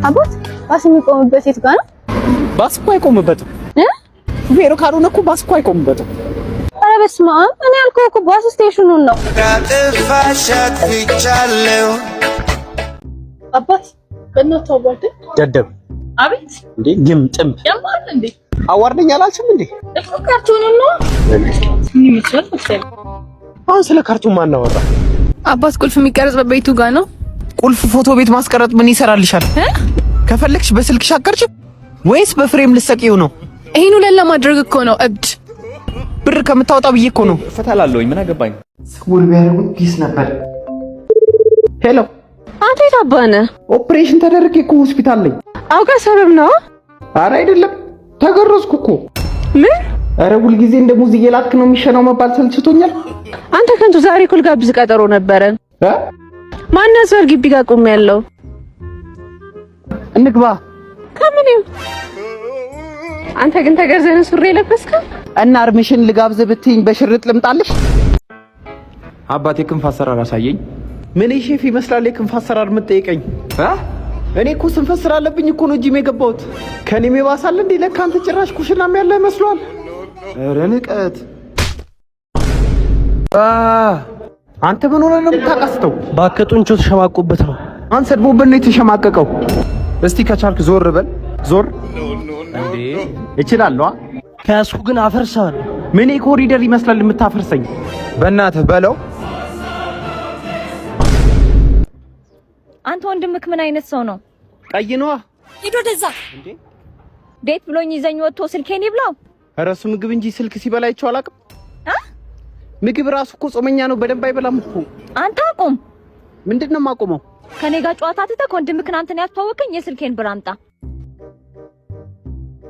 አባት ባስ የሚቆምበት የት ጋር ነው? ባስ እኮ አይቆምበትም። ቬሮ ካልሆነ እኮ ባስ እኮ አይቆምበትም። ኧረ በስመ አብ! እኔ ያልኩህ እኮ ባስ ስቴሽኑን ነው። አባት በእናትህ አዋርደኝ። ደደብ አቤት። እንዴ ግምጥም ያማል እንዴ? አዋርደኝ አላልሽም እንዴ? እኮ ካርቱኑን ነው። ምን ይመስላል መሰለኝ። አሁን ስለ ካርቱን ማን አወራ? አባት ቁልፍ የሚቀረጽበት ቤቱ ጋር ነው። ቁልፍ ፎቶ ቤት ማስቀረጥ ምን ይሰራልሻል? ከፈለግሽ በስልክሽ አቀርጭ ወይስ በፍሬም ልትሰቂው ነው? ይሄን ሁሉ ለማድረግ እኮ ነው እብድ። ብር ከምታወጣ ብዬ እኮ ነው። ፈታላለሁኝ ምን አገባኝ። ስውል ቢያደርጉት ፒስ ነበር። ሄሎ አንተ የት አባህ ነህ? ኦፕሬሽን ተደረገ እኮ ሆስፒታል ላይ። አውቀህ ሰበብ ነው? ኧረ አይደለም ተገረዝኩ እኮ። ምን? ኧረ ሁልጊዜ እንደ ሙዝ እየላጥክ ነው የሚሸነው መባል ሰልችቶኛል። አንተ ከንቱ ዛሬ እኮ ልጋብዝ ቀጠሮ ነበረን። ማን ያዘር ግቢ ጋር ቆም ያለው? እንግባ። ከምን አንተ ግን ተገርዘን ሱሪ ለበስከ እና አርምሽን ልጋብዝ ብትይኝ በሽርጥ ልምጣልሽ? አባቴ ክንፍ አሰራር አሳየኝ። ምን ሼፍ ይመስላል የክንፍ አሰራር የምትጠይቀኝ? እኔ እኮ ስንፈት ስራ አለብኝ እኮ ነው ጂም የገባሁት። ከኔ የባሳል እንዴ? ለካ አንተ ጭራሽ ኩሽናም ያለ መስሏል። ኧረ ንቀት! አንተ ምን ሆነህ ነው የምታቃስተው? ባከጡንቾ ተሸማቆበት ነው። አንተ ሰድቦበት ነው የተሸማቀቀው። እስቲ ከቻልክ ዞር በል። ዞር እንዴ! እችላለሁ። ከያዝኩ ግን አፈርሳለሁ። ምን ኮሪደር ይመስላል የምታፈርሰኝ? በእናትህ በለው። አንተ ወንድምክ ምን አይነት ሰው ነው? ቀይ ነዋ። ሂዶ ደዛ እንዴ! ዴት ብሎኝ ይዘኝ ወጥቶ ስልኬን ይብላው። ኧረ እሱ ምግብ እንጂ ስልክ ሲበላ አይቼው አላውቅም። ምግብ ራሱ እኮ ጾመኛ ነው፣ በደንብ አይበላም እኮ። አንተ አቁም። ምንድነው የማቆመው? ከኔ ጋር ጨዋታ ትተህ ወንድምክን አንተን ያስተዋወቀኝ የስልኬን ብር አምጣ።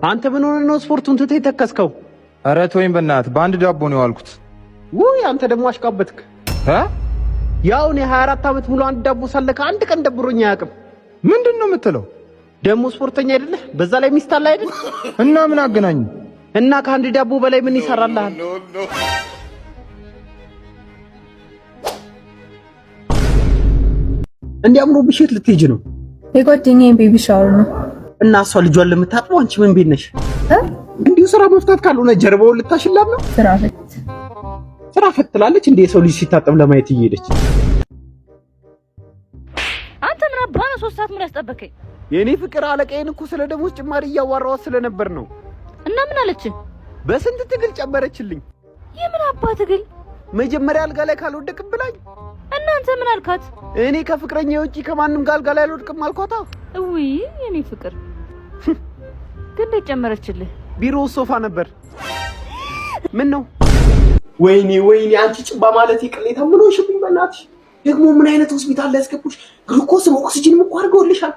አንተ ምን ሆነህ ነው ስፖርቱን ትተህ የተከስከው? ኧረ ተወኝ በእናትህ፣ በአንድ ዳቦ ነው ያልኩት። ውይ አንተ ደግሞ አሽቃበትክ። ያው እኔ 24 ዓመት ሙሉ አንድ ዳቦ ሳለካ አንድ ቀን ደብሮኝ አያውቅም። ምንድነው የምትለው? ደግሞ ስፖርተኛ አይደለህ? በዛ ላይ ሚስት አለ አይደል? እና ምን አገናኙ? እና ከአንድ ዳቦ በላይ ምን ይሰራልሃል? እንዲያምሩ ብሽት ልትሄጂ ነው? የጓደኛዬን ቤቢ ሻወር ነው። እና እሷ ልጇን ለምታጥበው አንቺ ምን ቤት ነሽ? እንዲሁ ስራ መፍታት ካልሆነ ጀርባውን ልታሽላት ነው? ስራ ፈት ትላለች እንደ የሰው ልጅ ሲታጠብ ለማየት እየሄደች። አንተ ምን አባህ ነው 3 ሰዓት ምን ያስጠበከኝ? የኔ ፍቅር አለቃዬን እኮ ስለ ደሞዝ ጭማሪ እያዋራኋት ስለነበር ነው። እና ምን አለች? በስንት ትግል ጨመረችልኝ። የምን አባህ ትግል? መጀመሪያ አልጋ ላይ ካልወደቅም ብላኝ። እናንተ ምን አልካት? እኔ ከፍቅረኛዬ ውጪ ከማንም ጋር አልጋ ላይ አልወድቅም አልኳታ። ውይ የኔ ፍቅር ግን እንዴት ጨመረችልህ? ቢሮ ሶፋ ነበር። ምን ነው? ወይኔ አንቺ ጭባ ማለት ይቅሌታ ምን ሆንሽብኝ? በእናትሽ ደግሞ ምን አይነት ሆስፒታል ላይ ያስገቡሽ? ግሉኮስም ኦክሲጅንም እኮ አድርገውልሻል።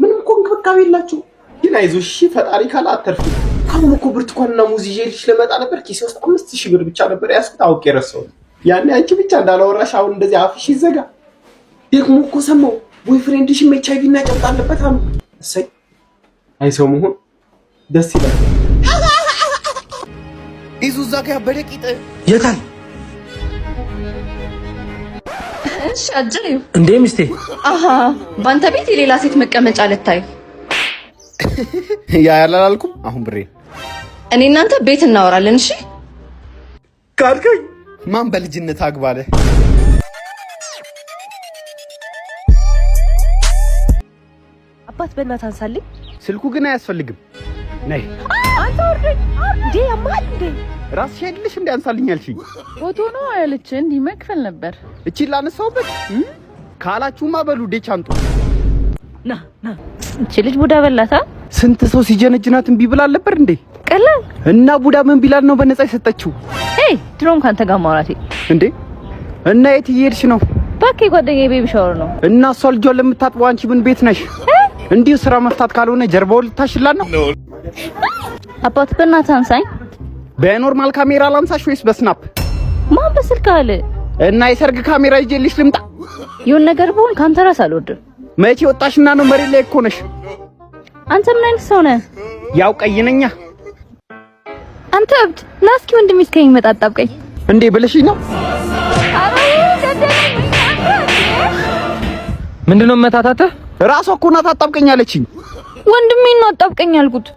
ምንም እኮ እንክብካቤ የላችሁ። ግን አይዞሽ እሺ፣ ፈጣሪ ካለ አተርፊ። አሁን እኮ ብርቱካንና ሙዝ ይዤልሽ ልመጣ ነበር። ኪሴ ውስጥ 5000 ብር ብቻ ነበር ያስኩት። አውቄ ረሳሁት። ያኔ አንቺ ብቻ እንዳላወራሽ አሁን እንደዚህ አፍሽ ይዘጋ። ደግሞ እኮ ሰማሁ ቦይፍሬንድሽ ኤችአይቪ እና ጨብጥ አለበት አሉ። እሰይ አይ ሰው መሆን ደስ ይላል። ይዙዛ ጋር በደቂቃ የታል? እሺ አጅሪው እንዴ ሚስቴ። አሃ ባንተ ቤት የሌላ ሴት መቀመጫ ልታይ? ያ ያላልኩም። አሁን ብሬ እኔ እናንተ ቤት እናወራለን። እሺ ካልከኝ ማን በልጅነት አግባለ? አባት በእናትህ አንሳልኝ። ስልኩ ግን አያስፈልግም። ነይ አንተ ወርደኝ እንዴ! ያማል እንዴ! ራስሽ አይደለሽ እንዴ አንሳልኝ ያልሽኝ? ፎቶ ነው ያለች እንዲህ መክፈል ነበር። እቺ ላነሳውበት ካላችሁማ በሉ ዴቻንጡ ና እቺ ልጅ ቡዳ በላታ። ስንት ሰው ሲጀነጅናት እምቢ ብላ ነበር እንዴ? ቀላል እና ቡዳ ምን ቢላል ነው በነፃ የሰጠችው? ድሮም ካንተ ጋር ማውራቴ እንዴ? እና የት እየሄድሽ ነው? ባክ ጓደኛዬ ቤቢ ሻወር ነው። እና እሷ ልጇን ለምታጥበው አንቺ ምን ቤት ነሽ? እንዲሁ ስራ መፍታት ካልሆነ ጀርባውን ልታሽላት ነው? አባት በእናትህ አንሳኝ። በኖርማል ካሜራ ላንሳሽ ወይስ በስናፕ? ማን በስልክ አለ? እና የሰርግ ካሜራ ይዤልሽ ልምጣ? ይሁን ነገር ቢሆን ካንተ ራስ አልወድም። መቼ ወጣሽና ነው መሬት ላይ እኮ ነሽ። አንተ ምን አይነት ሰው ነህ? ያው ቀይ ነኛ። አንተ እብድ ና እስኪ ወንድሜ እስከሚመጣ አጣብቀኝ። እንዴ ብለሽኝ ነው? አረ ገደለኝ። ምንድነው መታታተ? ራሷ እኮ ናት አጣብቀኛለችኝ። ወንድሜን ነው አጣብቀኝ ያልኩት።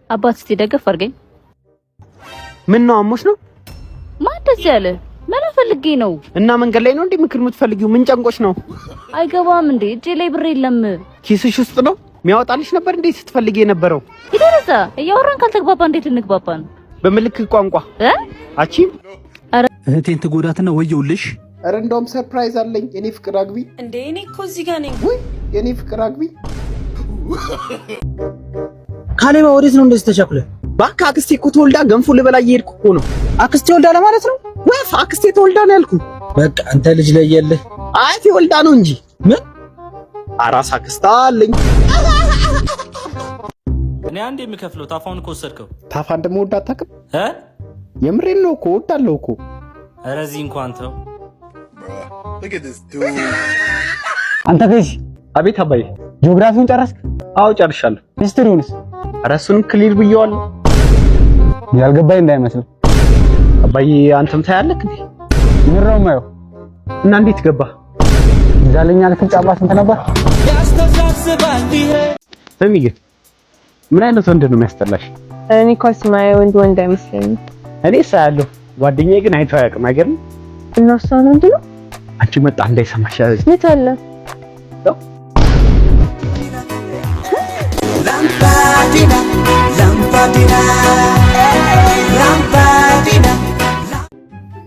አባት እስቲ ደገፍ አድርገኝ። ምን ነው አሞሽ ነው? ማንተስ ያለ ምን ፈልጌ ነው? እና መንገድ ላይ ነው እንዴ ምክር የምትፈልጊው? ምን ጨንቆሽ ነው? አይገባም እንዴ? እጄ ላይ ብር የለም። ኪስሽ ውስጥ ነው? የሚያወጣልሽ ነበር እንዴ ስትፈልጊ የነበረው? ይደረሳ እያወራን ካልተግባባ እንዴት እንግባባ ነው? በምልክት ቋንቋ አቺ አረ እህቴን ትጎዳትና ወየውልሽ። አረ እንደውም ሰርፕራይዝ አለኝ። የኔ ፍቅር አግቢ እንዴ እኔ እኮ እዚህ ጋር ነኝ። ወይ የኔ ፍቅር አግቢ። ካሌባ ወዴት ነው እንደዚህ ተቸኩለ? ባካ አክስቴ እኮ ተወልዳ ገንፎ ልበላ እየሄድኩ እኮ ነው። አክስቴ ወልዳ ለማለት ነው? ወፍ አክስቴ ተወልዳ ነው ያልኩ። በቃ አንተ ልጅ ላይ ያለህ አያቴ ወልዳ ነው እንጂ ምን አራስ አክስታ አለኝ። እኔ አንዴ የምከፍለው ታፋውን ከወሰድከው ታፋ እንደምወድ አታውቅም? የምሬን ነው እኮ ወዳለሁ እኮ። ኧረ እዚህ እንኳን ተው። አንተ ከዚህ አቤት አባዬ። ጂኦግራፊውን ጨረስክ? አዎ ጨርሻለሁ። ሂስትሪውንስ? ኧረ እሱንም ክሊር ብየዋለሁ። ያልገባኝ እንዳይመስል አባዬ። አንተም ታያለህ እንዴ? ምን ነው የማየው? እና እንዴት ገባ? ዛለኛ ልክ ጫባት እንት ነበር ያስተሳስባል ይሄ። ስሚ ግን ምን አይነት ወንድ ነው የሚያስጠላሽ? እኔ እኮ ስማየው ወንድ አይመስለኝም። እኔ ሳያለሁ ጓደኛዬ ግን አይቶ አያውቅም። አይገርም? እነርሱ አንዱ ነው። አንቺ መጣ እንዳይሰማሽ ያዝ። የት አለ?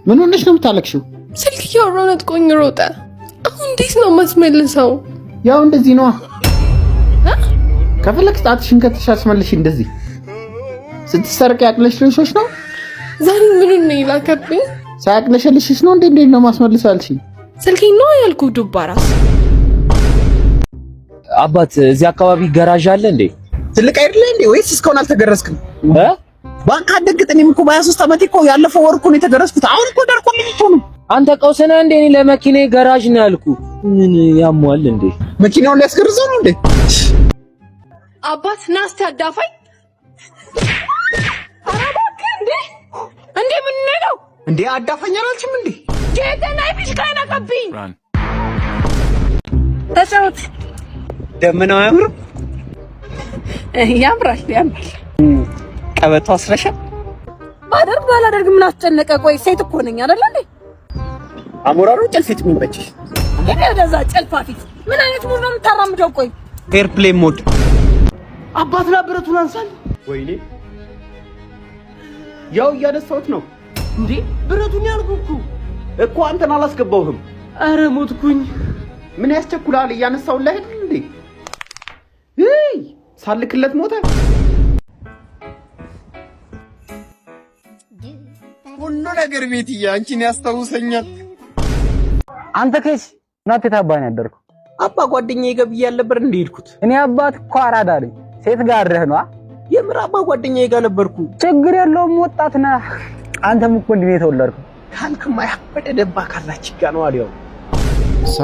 ምን ሆነሽ ነው የምታለቅሽው? ስልክ እያወራሁ ነጥቆኝ ሮጠ። አሁን እንዴት ነው የማስመልሰው? ያው እንደዚህ ነዋ። ከፈለግሽ ጣትሽን ከተሽ አስመልሽ። እንደዚህ ስትሰርቅ ያቅለሽልሽሽ ነው። ዛሬ ምኑን ነው ይላከብኝ? ሳያቅለሽልሽሽ ነው። እንዴት ነው ማስመልሰው አልሽኝ? ስልኬን ነው ያልኩህ። ዱባ ራስ አባት እዚህ አካባቢ ገራዥ አለ እንዴ? ትልቅ አይደለ እንዴ? ወይስ እስካሁን አልተገረዝክም? ባንክ አደግጥ። እኔም እኮ በ23 ዓመቴ እኮ ያለፈው ወር እኮ ነው የተገረዝኩት። አሁን እኮ ደርቆልኝ እኮ ነው። አንተ ቀውሰና እንዴ? እኔ ለመኪናዬ ገራዥ ነው ያልኩ። ምን ያሟል እንዴ? መኪናውን ሊያስገርዘው ነው እንዴ? አባት ናስቲ አዳፋኝ። አራባክ እንዴ እንዴ ምን ነው እንዴ? አዳፋኝ አላልሽም እንዴ? ጀተናይ ቢሽካና ከብኝ ተጫውት። ደምናው ያምር ያምራል ያምራል። ቀበቶ አስረሻ ባላደርግ ምን አስጨነቀ? ቆይ ሴት እኮ ነኝ አይደል እንዴ? አሞራሩ ጨልፊት ምን በጭሽ? እኔ ወደዛ ጨልፋፊት ምን አይነት ሙድ ነው የምታራምደው? ቆይ ኤርፕሌን ሞድ አባት ብረቱን አንሳል። ወይኔ ያው እያነሳሁት ነው እንዴ? ብረቱን ያልኩኩ እኮ አንተን አላስገባውህም። አረ ሞትኩኝ። ምን ያስቸኩላል? እያነሳሁልህ አይደል እንዴ? ሳልክለት ሞተ። ሁሉ ነገር ቤትዬ አንቺን ያስታውሰኛል። አንተ ከስ ናት ታባኝ ያደርኩ አባ ጓደኛዬ ገብዬ ያልነበር እንደ ሄድኩት። እኔ አባት እኮ አራዳ ነኝ። ሴት ጋር ረህ ነው። የምር አባ ጓደኛዬ ጋር ነበርኩ። ችግር የለውም ወጣት ነህ። አንተም እኮ እንዴ ተወለድኩ ካልክማ ያበደ ደባ ካላች ጋር ነው አዲያው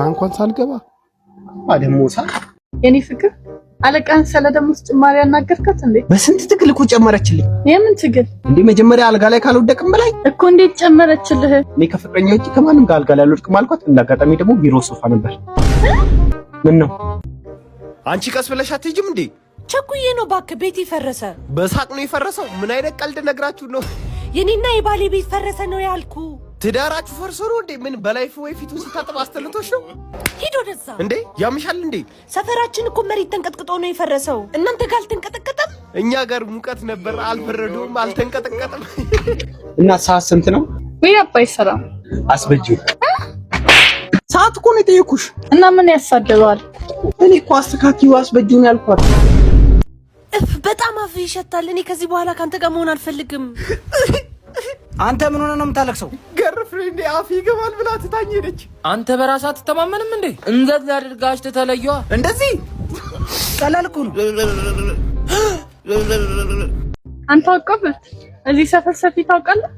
እንኳን ሳልገባ አደሞሳ የኔ ፍቅር አለቃን ስለደሞስ ጭማሪ ያናገርካት እንዴ? በስንት ትግል እኮ ጨመረችልኝ። የምን ትግል እንዴ? መጀመሪያ አልጋ ላይ ካልወደቅም በላይ እኮ እንዴት ጨመረችልህ? እኔ ከፍቅረኛ ውጪ ከማንም ጋር አልጋ ላይ አልወድቅም አልኳት። እንዳጋጣሚ ደግሞ ቢሮ ሶፋ ነበር። ምን ነው አንቺ ቀስ ብለሽ አትሄጂም እንዴ? ቸኩዬ ነው እባክህ። ቤት ይፈረሰ። በሳቅ ነው የፈረሰው። ምን አይነት ቀልድ ነግራችሁ ነው? የኔና የባሌ ቤት ፈረሰ ነው ያልኩ። ትዳራችሁ ፈርሶ ነው እንዴ? ምን በላይፍ ወይ ፊቱ ስታጠብ አስተልቶሽ ነው? ሂድ ወደዛ። እንዴ ያምሻል እንዴ? ሰፈራችን እኮ መሬት ተንቀጥቅጦ ነው የፈረሰው። እናንተ ጋር አልተንቀጠቀጠም? እኛ ጋር ሙቀት ነበር፣ አልፈረዱም፣ አልተንቀጠቀጠም። እና ሰዓት ስንት ነው? ወይ አባይ ሰላም አስበጂው። ሰዓት እኮ ነው የጠየኩሽ። እና ምን ያሳደባል? እኔ እኮ አስተካክዪው አስበጂውን ያልኳት። በጣም አፍ ይሸታል። እኔ ከዚህ በኋላ ካንተ ጋር መሆን አልፈልግም። አንተ ምን ሆነ ነው የምታለቅሰው? ገርፍሬንዴ አፍ ይገባል ብላ ትታኝ ሄደች። አንተ በራስህ አትተማመንም እንዴ? እንደዛ አድርጋሽ ተለየዋ። እንደዚህ ቀላልኩ ነው። አንተ አውቀበት እዚህ ሰፈር ሰፊ ታውቃለህ?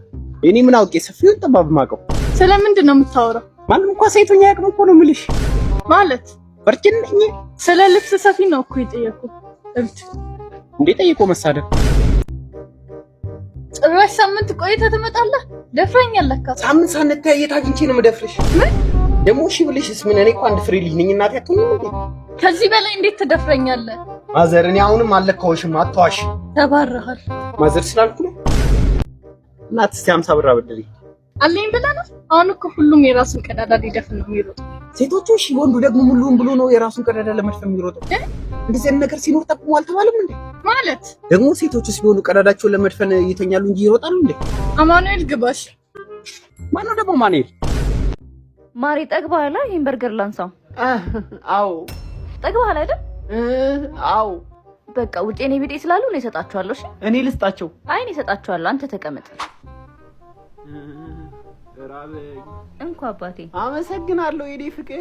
እኔ ምን አውቄ ሰፊውን ጠባብ ማውቀው። ስለምንድን ነው የምታወራው? ማንም እንኳን ሴቶኛ ያቅም እኮ ነው የምልሽ። ማለት ወርጭን ነኝ። ስለ ልብስ ሰፊ ነው እኮ የጠየኩህ። እብድ እንዴ ጠይቆ መሳደብ። ጭራሽ ሳምንት ቆይተህ ትመጣለህ? ደፍረኛል ለካ። ሳምንት ሳንተያይ የት አግኝቼ ነው የምደፍርሽ? ደግሞ እሺ ብለሽስ ምን? እኔ እኮ አንድ ፍሬ ልጅ ነኝ እናቴ አትሆንም እንዴ? ከዚህ በላይ እንዴት ትደፍረኛለህ? ማዘር እኔ አሁንም አልለካውሽም፣ አትዋሽ። ተባረሃል ማዘር ስላልኩ ነው። እናት እስቲ 50 ብር አበድሪ አለኝ ብለህ ነው? አሁን እኮ ሁሉም የራሱን ቀዳዳ ሊደፍን ነው የሚሮጠው። ሴቶቹ እሺ፣ ወንዱ ደግሞ ሙሉውን ብሎ ነው የራሱን ቀዳዳ ለመድፈን የሚሮጠው። እንደዚህ አይነት ነገር ሲኖር ጠቁሞ አልተባለም እንዴ? ማለት ደግሞ ሴቶቹ ሲሆኑ ቀዳዳቸውን ለመድፈን ይተኛሉ እንጂ ይሮጣሉ እንዴ? አማኑኤል ግባሽ። ማነው ደግሞ ማኑኤል? ማሪ ጠግባላ። ይሄን በርገር ላንሳው። አዎ ጠግባላ አይደል? አዎ በቃ ውጪ እኔ ቢጤ ስላሉ ነው እሰጣቸዋለሁ። እሺ እኔ ልስጣቸው? አይ እኔ እሰጣቸዋለሁ። አንተ ተቀመጥ። ራበኝ። እንኳን አባቴ አመሰግናለሁ የኔ ፍቅር።